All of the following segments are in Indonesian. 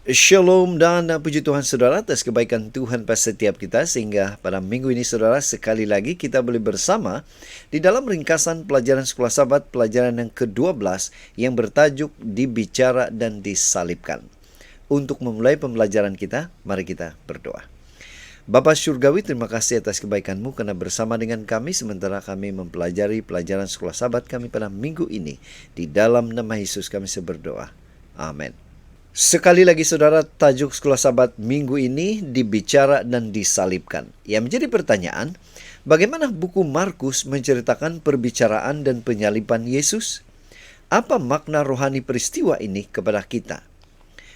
Shalom dan puji Tuhan saudara atas kebaikan Tuhan pada setiap kita, sehingga pada minggu ini saudara sekali lagi kita boleh bersama di dalam ringkasan pelajaran Sekolah Sabat, pelajaran yang ke-12 yang bertajuk Dibicara dan Disalibkan. Untuk memulai pembelajaran kita, mari kita berdoa. Bapa Surgawi, terima kasih atas kebaikan-Mu karena bersama dengan kami sementara kami mempelajari pelajaran Sekolah Sabat kami pada minggu ini. Di dalam nama Yesus kami berdoa. Amin. Sekali lagi saudara, tajuk Sekolah Sabat minggu ini Dibicara dan Disalibkan. Yang menjadi pertanyaan, bagaimana buku Markus menceritakan perbicaraan dan penyaliban Yesus? Apa makna rohani peristiwa ini kepada kita?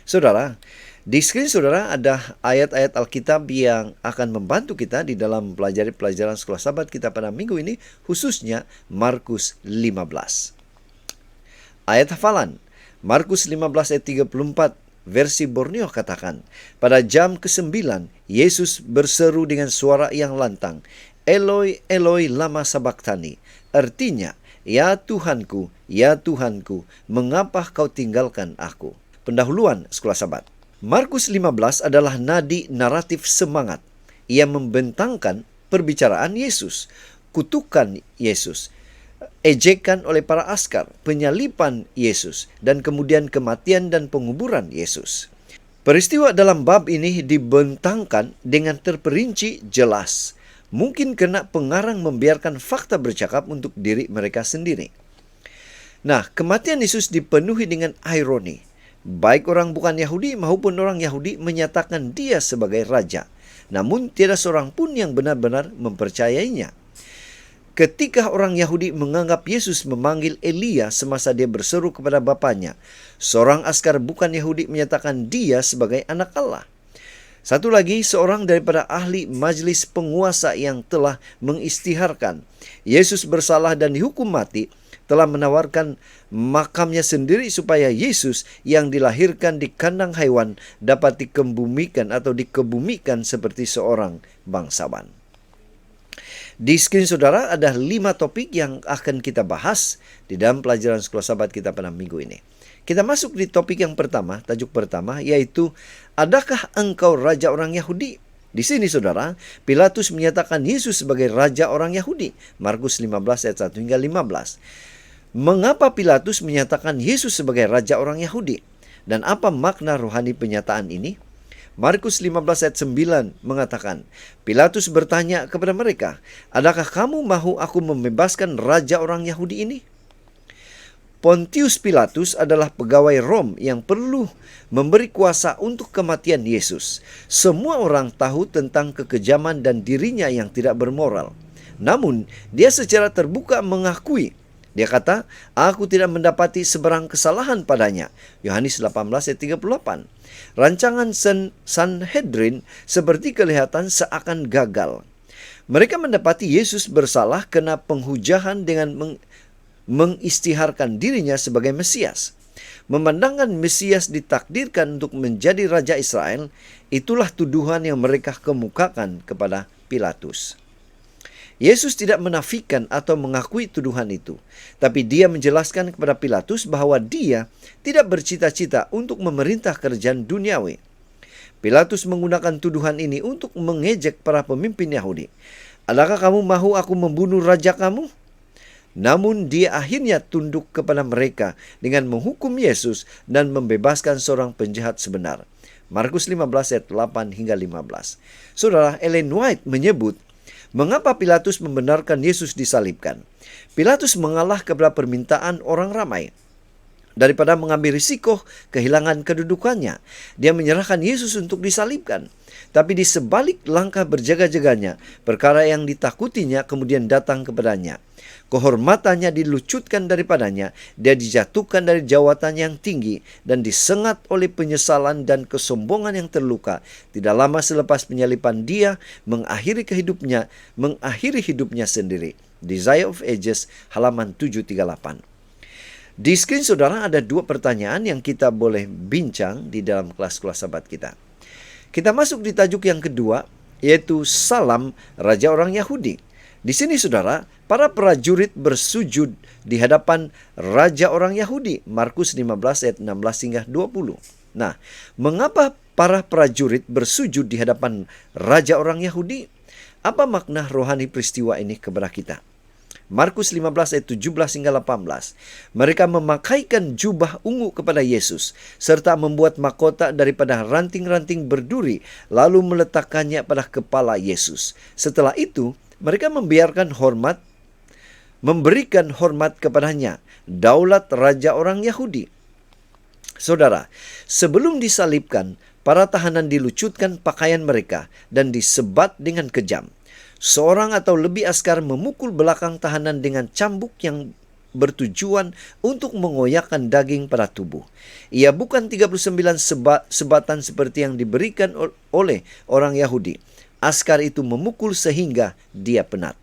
Saudara, di skrin saudara ada ayat-ayat Alkitab yang akan membantu kita di dalam pelajari pelajaran Sekolah Sabat kita pada minggu ini, khususnya Markus 15. Ayat hafalan Markus 15 ayat 34 versi Borneo katakan, pada jam ke-9 Yesus berseru dengan suara yang lantang, Eloi, Eloi, lama sabachthani. Artinya, ya Tuhanku, mengapa kau tinggalkan aku? Pendahuluan Sekolah Sabat. Markus 15 adalah nadi naratif semangat. Ia membentangkan perbicaraan Yesus, kutukan Yesus, ejekan oleh para askar, penyaliban Yesus, dan kemudian kematian dan penguburan Yesus. Peristiwa dalam bab ini dibentangkan dengan terperinci jelas. Mungkin karena pengarang membiarkan fakta bercakap untuk diri mereka sendiri. Nah, kematian Yesus dipenuhi dengan ironi. Baik orang bukan Yahudi maupun orang Yahudi menyatakan dia sebagai raja. Namun tiada seorang pun yang benar-benar mempercayainya. Ketika orang Yahudi menganggap Yesus memanggil Elia semasa dia berseru kepada bapaknya, seorang askar bukan Yahudi menyatakan dia sebagai anak Allah. Satu lagi, seorang daripada ahli majelis penguasa yang telah mengistiharkan Yesus bersalah dan dihukum mati, telah menawarkan makamnya sendiri supaya Yesus yang dilahirkan di kandang hewan dapat dikebumikan seperti seorang bangsawan. Di skrin saudara ada 5 topik yang akan kita bahas di dalam pelajaran Sekolah Sabat kita pada minggu ini. Kita masuk di topik yang pertama, tajuk pertama, yaitu adakah engkau raja orang Yahudi? Di sini saudara, Pilatus menyatakan Yesus sebagai raja orang Yahudi. Markus 15 ayat 1 hingga 15. Mengapa Pilatus menyatakan Yesus sebagai raja orang Yahudi? Dan apa makna rohani penyataan ini? Markus 15 ayat 9 mengatakan, Pilatus bertanya kepada mereka, adakah kamu mahu aku membebaskan raja orang Yahudi ini? Pontius Pilatus adalah pegawai Rom yang perlu memberi kuasa untuk kematian Yesus. Semua orang tahu tentang kekejaman dan dirinya yang tidak bermoral. Namun, dia secara terbuka mengakui. Dia kata, aku tidak mendapati seberang kesalahan padanya. Yohanes 18 ayat 38. Rancangan Sanhedrin seperti kelihatan seakan gagal. Mereka mendapati Yesus bersalah karena penghujahan dengan mengistiharkan dirinya sebagai Mesias. Memandangkan Mesias ditakdirkan untuk menjadi Raja Israel, itulah tuduhan yang mereka kemukakan kepada Pilatus. Yesus tidak menafikan atau mengakui tuduhan itu, tapi dia menjelaskan kepada Pilatus bahwa dia tidak bercita-cita untuk memerintah kerajaan duniawi. Pilatus menggunakan tuduhan ini untuk mengejek para pemimpin Yahudi. Adakah kamu mahu aku membunuh raja kamu? Namun dia akhirnya tunduk kepada mereka dengan menghukum Yesus dan membebaskan seorang penjahat sebenar. Markus 15 ayat 8 hingga 15. Saudara, Ellen White menyebut, mengapa Pilatus membenarkan Yesus disalibkan? Pilatus mengalah kepada permintaan orang ramai. Daripada mengambil risiko kehilangan kedudukannya, dia menyerahkan Yesus untuk disalibkan. Tapi di sebalik langkah berjaga-jaganya, perkara yang ditakutinya kemudian datang kepadanya. Kehormatannya dilucutkan daripadanya, dia dijatuhkan dari jawatan yang tinggi dan disengat oleh penyesalan dan kesombongan yang terluka. Tidak lama selepas penyaliban dia mengakhiri hidupnya sendiri. Desire of Ages halaman 738. Di skrin saudara ada 2 pertanyaan yang kita boleh bincang di dalam kelas-kelas sahabat kita. Kita masuk di tajuk yang kedua, yaitu Salam Raja Orang Yahudi. Di sini saudara, para prajurit bersujud di hadapan Raja orang Yahudi. Markus 15 ayat 16 hingga 20. Nah, mengapa para prajurit bersujud di hadapan raja orang Yahudi? Apa makna rohani peristiwa ini kepada kita? Markus 15 ayat 17 hingga 18. Mereka memakaikan jubah ungu kepada Yesus, serta membuat mahkota daripada ranting-ranting berduri, lalu meletakkannya pada kepala Yesus. Setelah itu, mereka memberikan hormat kepadanya, daulat raja orang Yahudi. Saudara, sebelum disalibkan, para tahanan dilucutkan pakaian mereka dan disebat dengan kejam. Seorang atau lebih askar memukul belakang tahanan dengan cambuk yang bertujuan untuk mengoyakkan daging pada tubuh. Ia bukan 39 sebatan seperti yang diberikan oleh orang Yahudi. Askar itu memukul sehingga dia penat.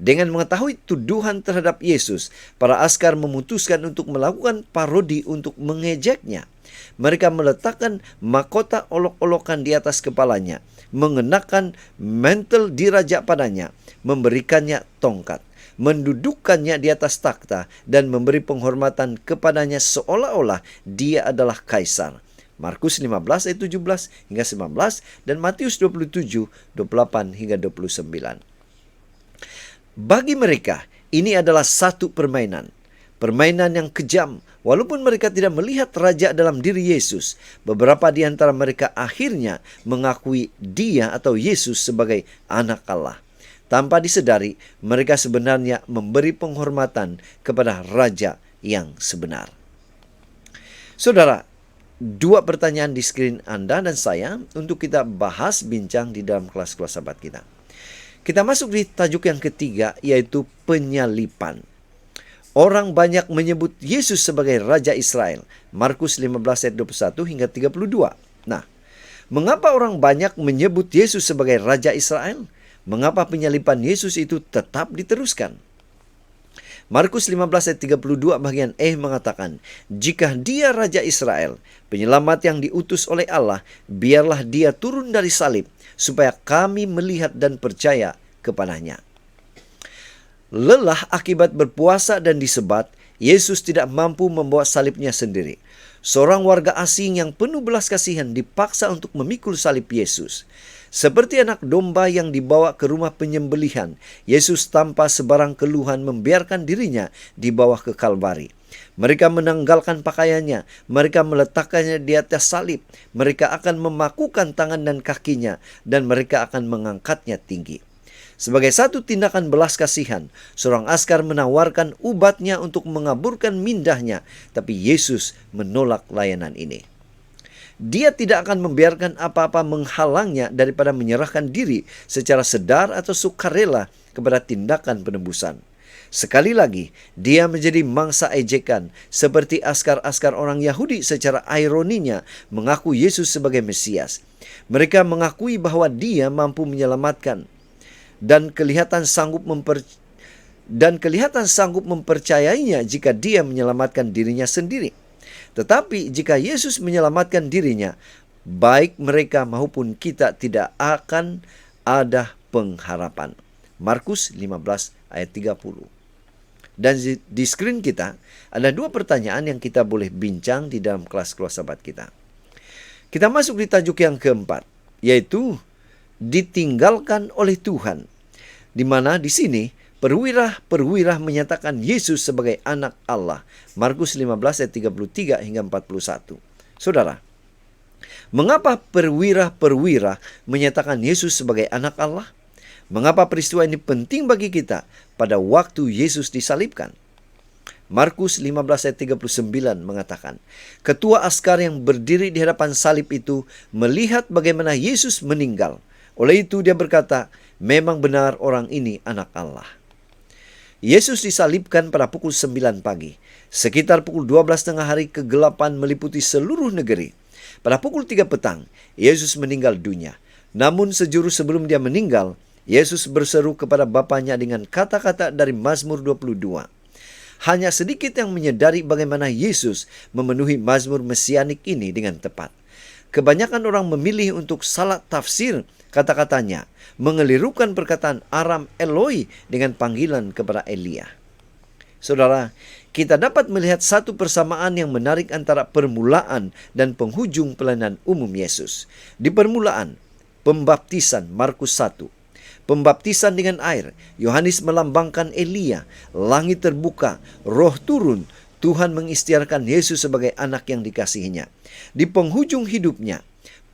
Dengan mengetahui tuduhan terhadap Yesus, para askar memutuskan untuk melakukan parodi untuk mengejeknya. Mereka meletakkan mahkota olok-olokan di atas kepalanya, mengenakan mantel diraja padanya, memberikannya tongkat, mendudukkannya di atas takhta, dan memberi penghormatan kepadanya seolah-olah dia adalah kaisar. Markus 15 ayat 17 hingga 19 dan Matius 27, 28 hingga 29. Bagi mereka, ini adalah satu permainan. Permainan yang kejam. Walaupun mereka tidak melihat raja dalam diri Yesus, beberapa di antara mereka akhirnya mengakui dia atau Yesus sebagai anak Allah. Tanpa disedari, mereka sebenarnya memberi penghormatan kepada raja yang sebenar. Saudara, dua pertanyaan di skrin Anda dan saya untuk kita bahas bincang di dalam kelas-kelas sahabat kita. Kita masuk di tajuk yang ketiga, yaitu penyalipan. Orang banyak menyebut Yesus sebagai Raja Israel. Markus 15 ayat 21 hingga 32. Nah, mengapa orang banyak menyebut Yesus sebagai Raja Israel? Mengapa penyalipan Yesus itu tetap diteruskan? Markus 15 ayat 32 bagian E mengatakan, jika dia Raja Israel, penyelamat yang diutus oleh Allah, biarlah dia turun dari salib, supaya kami melihat dan percaya kepadanya. Lelah akibat berpuasa dan disebat, Yesus tidak mampu membawa salibnya sendiri. Seorang warga asing yang penuh belas kasihan dipaksa untuk memikul salib Yesus. Seperti anak domba yang dibawa ke rumah penyembelihan, Yesus tanpa sebarang keluhan membiarkan dirinya dibawa ke Kalvari. Mereka menanggalkan pakaiannya, mereka meletakkannya di atas salib, mereka akan memakukan tangan dan kakinya, dan mereka akan mengangkatnya tinggi. Sebagai satu tindakan belas kasihan, seorang askar menawarkan ubatnya untuk mengaburkan mindahnya, tapi Yesus menolak layanan ini. Dia tidak akan membiarkan apa-apa menghalangnya daripada menyerahkan diri secara sedar atau sukarela kepada tindakan penebusan. Sekali lagi, dia menjadi mangsa ejekan, seperti askar-askar orang Yahudi secara ironinya mengaku Yesus sebagai Mesias. Mereka mengakui bahwa dia mampu menyelamatkan dan kelihatan sanggup mempercayainya jika dia menyelamatkan dirinya sendiri. Tetapi jika Yesus menyelamatkan dirinya, baik mereka maupun kita tidak akan ada pengharapan. Markus 15 ayat 30. Dan di skrin kita ada dua pertanyaan yang kita boleh bincang di dalam kelas-kelas sahabat kita. Kita masuk di tajuk yang keempat, yaitu ditinggalkan oleh Tuhan. Di mana di sini perwira menyatakan Yesus sebagai anak Allah. Markus 15 ayat 33 hingga 41. Saudara, mengapa perwira menyatakan Yesus sebagai anak Allah? Mengapa peristiwa ini penting bagi kita pada waktu Yesus disalibkan? Markus 15 ayat 39 mengatakan, ketua askar yang berdiri di hadapan salib itu melihat bagaimana Yesus meninggal. Oleh itu dia berkata, memang benar orang ini anak Allah. Yesus disalibkan pada pukul 9 pagi. Sekitar pukul 12 tengah hari kegelapan meliputi seluruh negeri. Pada pukul 3 petang, Yesus meninggal dunia. Namun sejurus sebelum dia meninggal, Yesus berseru kepada Bapanya dengan kata-kata dari Mazmur 22. Hanya sedikit yang menyadari bagaimana Yesus memenuhi Mazmur mesianik ini dengan tepat. Kebanyakan orang memilih untuk salah tafsir kata-katanya, mengelirukan perkataan Aram Eloi dengan panggilan kepada Elia. Saudara, kita dapat melihat satu persamaan yang menarik antara permulaan dan penghujung pelayanan umum Yesus. Di permulaan, pembaptisan Markus 1. Pembaptisan dengan air, Yohanes melambangkan Elia, langit terbuka, roh turun, Tuhan mengisytiharkan Yesus sebagai anak yang dikasihinya. Di penghujung hidupnya,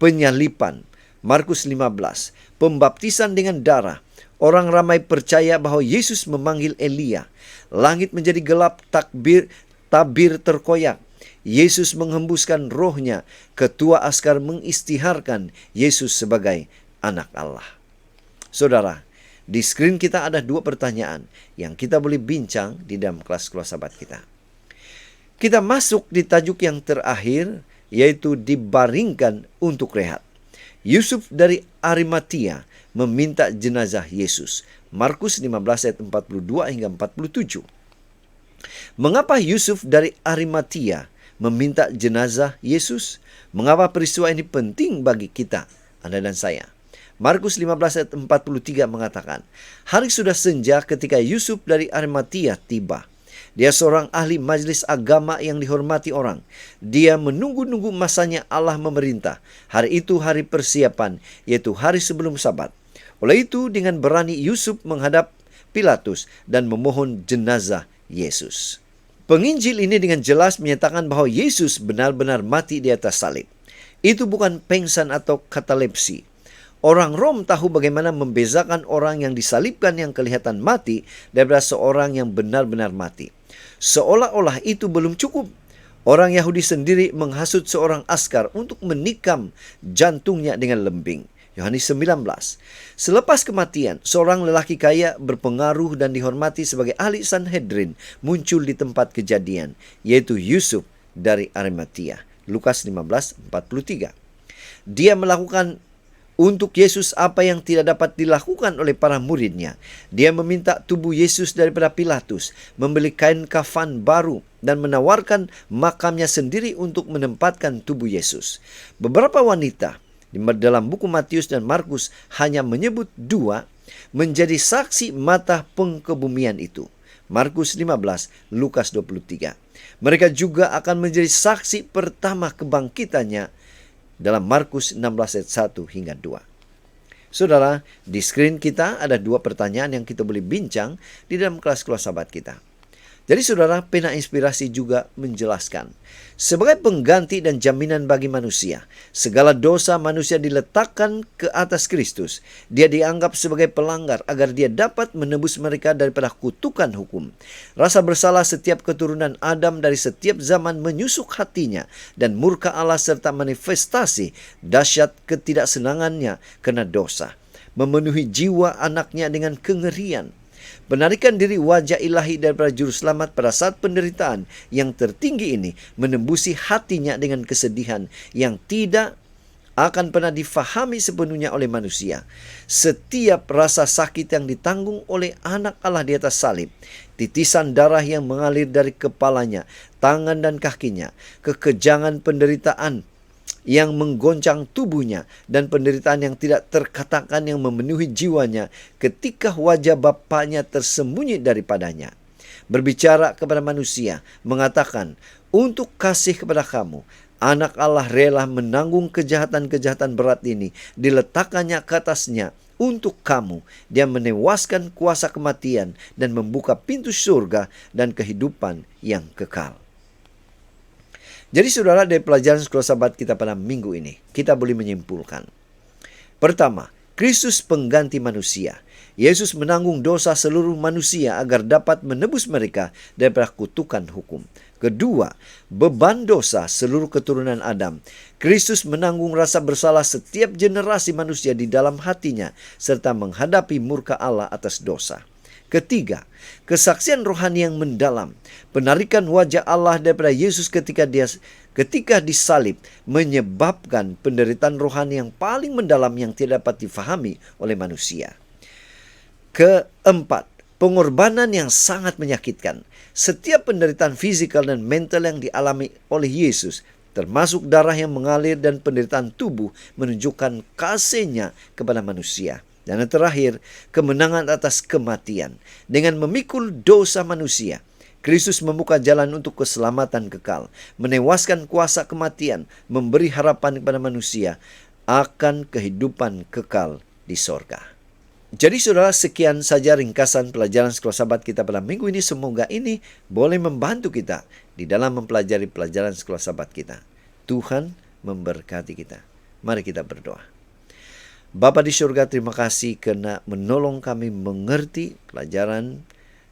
penyalipan, Markus 15, pembaptisan dengan darah, orang ramai percaya bahwa Yesus memanggil Elia. Langit menjadi gelap, tabir terkoyak. Yesus menghembuskan rohnya. Ketua askar mengisytiharkan Yesus sebagai anak Allah. Saudara, di skrin kita ada 2 pertanyaan yang kita boleh bincang di dalam kelas Keluar Sahabat kita. Kita masuk di tajuk yang terakhir, yaitu dibaringkan untuk rehat. Yusuf dari Arimatia meminta jenazah Yesus. Markus 15 ayat 42 hingga 47. Mengapa Yusuf dari Arimatia meminta jenazah Yesus? Mengapa peristiwa ini penting bagi kita, Anda dan saya? Markus 15 ayat 43 mengatakan, hari sudah senja ketika Yusuf dari Arimatia tiba. Dia seorang ahli majelis agama yang dihormati orang. Dia menunggu-nunggu masanya Allah memerintah. Hari itu hari persiapan, yaitu hari sebelum Sabat. Oleh itu, dengan berani Yusuf menghadap Pilatus dan memohon jenazah Yesus. Penginjil ini dengan jelas menyatakan bahwa Yesus benar-benar mati di atas salib. Itu bukan pengsan atau katalepsi. Orang Rom tahu bagaimana membezakan orang yang disalibkan yang kelihatan mati daripada seorang yang benar-benar mati. Seolah-olah itu belum cukup. Orang Yahudi sendiri menghasut seorang askar untuk menikam jantungnya dengan lembing. Yohanes 19. Selepas kematian, seorang lelaki kaya berpengaruh dan dihormati sebagai ahli Sanhedrin muncul di tempat kejadian, yaitu Yusuf dari Arimatia. Lukas 15:43. Dia melakukan untuk Yesus apa yang tidak dapat dilakukan oleh para muridnya. Dia meminta tubuh Yesus daripada Pilatus, membeli kain kafan baru, dan menawarkan makamnya sendiri untuk menempatkan tubuh Yesus. Beberapa wanita dalam buku Matius dan Markus hanya menyebut 2 menjadi saksi mata pengkebumian itu. Markus 15, Lukas 23. Mereka juga akan menjadi saksi pertama kebangkitannya dalam Markus 16 ayat 1 hingga 2. Saudara, di skrin kita ada 2 pertanyaan yang kita boleh bincang di dalam kelas Keluar Sahabat kita. Jadi saudara, pena inspirasi juga menjelaskan, sebagai pengganti dan jaminan bagi manusia, segala dosa manusia diletakkan ke atas Kristus. Dia dianggap sebagai pelanggar agar dia dapat menebus mereka daripada kutukan hukum. Rasa bersalah setiap keturunan Adam dari setiap zaman menyusuk hatinya, dan murka Allah serta manifestasi dahsyat ketidaksenangannya kena dosa memenuhi jiwa anaknya dengan kengerian. Penarikan diri wajah ilahi daripada juru selamat pada saat penderitaan yang tertinggi ini menembusi hatinya dengan kesedihan yang tidak akan pernah difahami sepenuhnya oleh manusia. Setiap rasa sakit yang ditanggung oleh anak Allah di atas salib, titisan darah yang mengalir dari kepalanya, tangan dan kakinya, kekejangan penderitaan yang menggoncang tubuhnya, dan penderitaan yang tidak terkatakan yang memenuhi jiwanya ketika wajah Bapaknya tersembunyi daripadanya. Berbicara kepada manusia, mengatakan, untuk kasih kepada kamu, anak Allah rela menanggung kejahatan-kejahatan berat ini, diletakkannya ke atasnya untuk kamu. Dia menewaskan kuasa kematian dan membuka pintu surga dan kehidupan yang kekal. Jadi saudara, dari pelajaran Keluar Sahabat kita pada minggu ini, kita boleh menyimpulkan. Pertama, Kristus pengganti manusia. Yesus menanggung dosa seluruh manusia agar dapat menebus mereka daripada kutukan hukum. Kedua, beban dosa seluruh keturunan Adam. Kristus menanggung rasa bersalah setiap generasi manusia di dalam hatinya, serta menghadapi murka Allah atas dosa. Ketiga, kesaksian rohani yang mendalam. Penarikan wajah Allah daripada Yesus ketika disalib menyebabkan penderitaan rohani yang paling mendalam yang tidak dapat difahami oleh manusia. Keempat, pengorbanan yang sangat menyakitkan. Setiap penderitaan fisikal dan mental yang dialami oleh Yesus, termasuk darah yang mengalir dan penderitaan tubuh, menunjukkan kasihnya kepada manusia. Dan yang terakhir, kemenangan atas kematian. Dengan memikul dosa manusia, Kristus membuka jalan untuk keselamatan kekal, menewaskan kuasa kematian, memberi harapan kepada manusia akan kehidupan kekal di sorga. Jadi saudara, sekian saja ringkasan pelajaran Sekolah Sabat kita pada minggu ini. Semoga ini boleh membantu kita di dalam mempelajari pelajaran Sekolah Sabat kita. Tuhan memberkati kita. Mari kita berdoa. Bapa di surga, terima kasih karena menolong kami mengerti pelajaran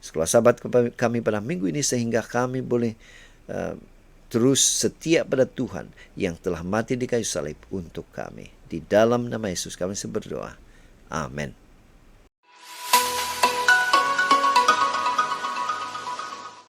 Sekolah Sabat kami pada minggu ini, sehingga kami boleh terus setia pada Tuhan yang telah mati di kayu salib untuk kami. Di dalam nama Yesus kami berdoa. Amin.